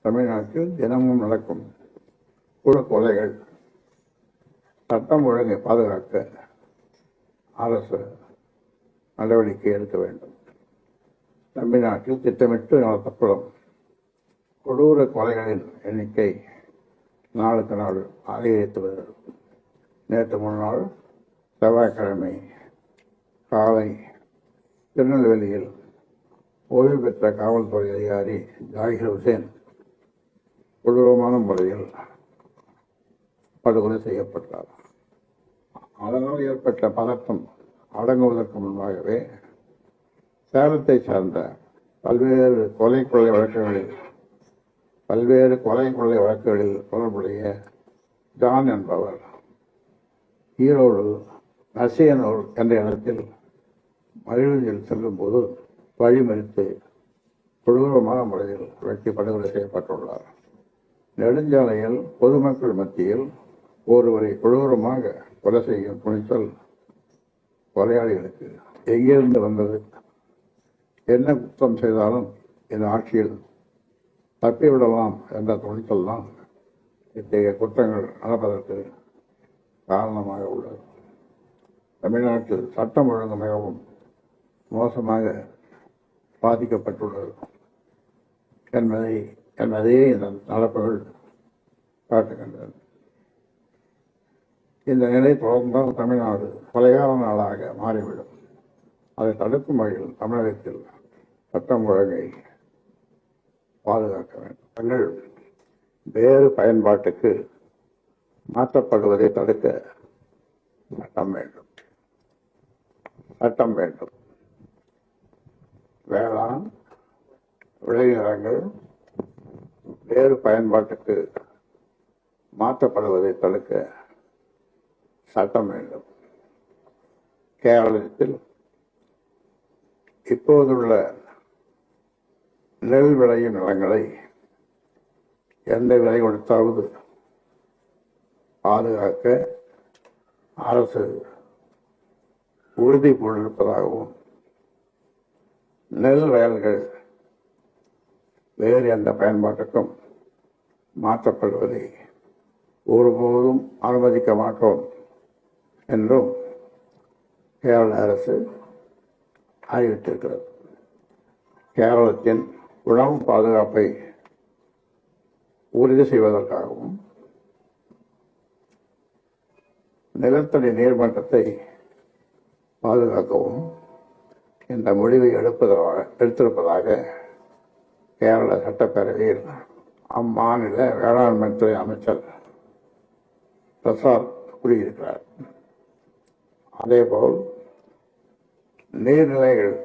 தமிழ்நாட்டில் தினமும் நடக்கும் குல கொலைகள் சட்டம் ஒழுங்கை பாதுகாக்க அரசு நடவடிக்கை எடுக்க வேண்டும். தமிழ்நாட்டில் திட்டமிட்டு நடத்தப்படும் கொடூர கொலைகளின் எண்ணிக்கை நாளுக்கு நாள் அதிகரித்து வருகிறது. நேற்று முன்னாள் செவ்வாய்க்கிழமை காலை திருநெல்வேலியில் ஓய்வு பெற்ற காவல்துறை அதிகாரி ஜாகிர் ஹுசேன் கொடூரமான முறையில் படுகொலை செய்யப்பட்டார். அதனால் ஏற்பட்ட பதட்டம் அடங்குவதற்கு முன்பாகவே சேலத்தை சார்ந்த பல்வேறு கொலை கொள்ளை வழக்குகளில் தொடர்புடைய ஜான் என்பவர் ஈரோடு நசியனூர் என்ற இடத்தில் மகிழ்ச்சியில் செல்லும் போது வழிமறித்து கொடூரமான முறையில் வெட்டி படுகொலை செய்யப்பட்டுள்ளார். நெடுஞ்சாலையில் பொதுமக்கள் மத்தியில் ஒருவரை கொடூரமாக கொலை செய்யும் துணிச்சல் கொலையாளிகளுக்கு எங்கிருந்து வந்தது? என்ன குற்றம் செய்தாலும் இந்த ஆட்சியில் தப்பிவிடலாம் என்ற துணிச்சல் தான் இத்தகைய குற்றங்கள் நடப்பதற்கு காரணமாக உள்ளது. தமிழ்நாட்டில் சட்டம் ஒழுங்கு மிகவும் மோசமாக பாதிக்கப்பட்டுள்ளது என்பதையே இந்த நடப்புகள் காட்டுகின்றன. இந்த நிலை தொடர்ந்தால் தமிழ்நாடு கொலைகார நாடாக மாறிவிடும். அதை தடுக்கும் வகையில் தமிழகத்தில் சட்டம் ஒழுங்கை பாதுகாக்க வேண்டும். பெண்கள் வேறு பயன்பாட்டுக்கு மாற்றப்படுவதை தடுக்க சட்டம் வேண்டும். வேளாண் விளைநிலங்கள் வேறு பயன்பாட்டுக்கு மாற்றப்படுவதை தடுக்க சட்டம் வேண்டும். கேரளத்தில் இப்போதுள்ள நெல் விளையும் நிலங்களை எந்த விலை கொடுத்தாவது பாதுகாக்க அரசு உறுதி பூண்டிருப்பதாகவும் நெல் வயல்கள் வேறு எந்த பயன்பாட்டுக்கும் மாற்றப்படுவதை ஒருபோதும் அனுமதிக்க மாட்டோம் என்றும் கேரள அரசு அறிவித்திருக்கிறது. கேரளத்தின் உணவு பாதுகாப்பை உறுதி செய்வதற்காகவும் நிலத்தடி நீர்மட்டத்தை பாதுகாக்கவும் இந்த முடிவை எடுத்திருப்பதாக கேரள சட்டப்பேரவையில் அம்மாநில வேளாண்மை துறை அமைச்சர் பிரசாத் கூறியிருக்கிறார். அதேபோல் நீர்நிலைகள்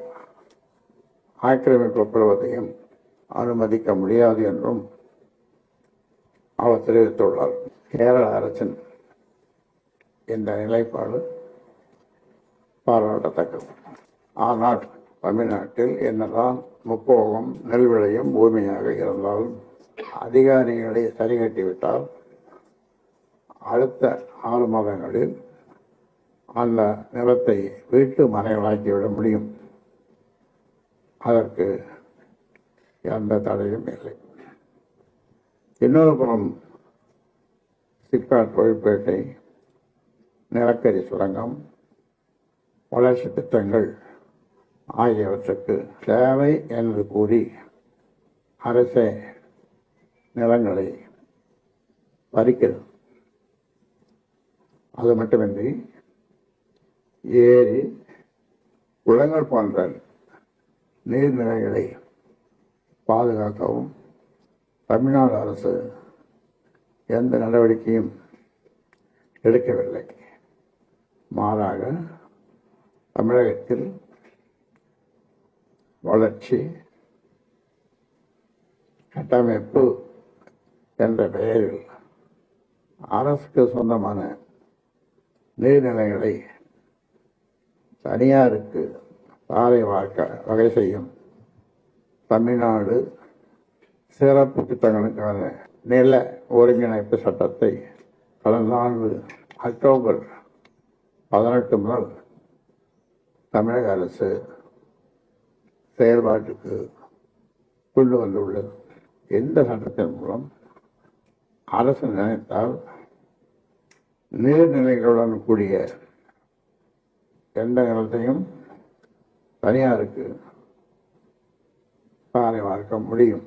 ஆக்கிரமிக்கப்படுவதையும் அனுமதிக்க முடியாது என்றும் அவர் தெரிவித்துள்ளார். கேரள அரசின் இந்த நிலைப்பாடு பாராட்டத்தக்கது. ஆனால் தமிழ்நாட்டில் என்னதான் முப்போகம் நெல் விளையும் பூமியாக இருந்தாலும் அதிகாரிகளை சரிகட்டிவிட்டால் அடுத்த 6 மாதங்களில் அந்த நிலத்தை வீட்டு மனைகளாக்கிவிட முடியும். அதற்கு எந்த தடையும் இல்லை. இன்னொரு புறம் சிப்காட் தொழிற்பேட்டை, நிலக்கரி சுரங்கம், வளர்ச்சி திட்டங்கள் ஆகியவற்றுக்கு தேவை என்று கூறி அரசே நிலங்களை பறிக்கிறது. அது மட்டுமின்றி ஏரி, குளங்கள் போன்ற நீர்நிலைகளை பாதுகாக்கவும் தமிழ்நாடு அரசு எந்த நடவடிக்கையும் எடுக்கவில்லை. மாறாக தமிழகத்தில் வளர்ச்சி, கட்டமைப்பு என்ற பெயரில் அரசுக்கு சொந்தமான நீர்நிலைகளை தனியாருக்கு தாரை வார்க்க வகை செய்யும் தமிழ்நாடு சிறப்பு திட்டங்களுக்கான நில ஒருங்கிணைப்பு சட்டத்தை கடந்த ஆண்டு அக்டோபர் 18 முதல் தமிழக அரசு செயல்பாட்டுக்கு கொண்டு வந்துள்ளது. எந்த சட்டத்தின் மூலம் அரசு நினைத்தால் நீர்நிலைகளுடன் கூடிய எந்த நிலத்தையும் தனியாருக்கு தாரை வார்க்க முடியும்.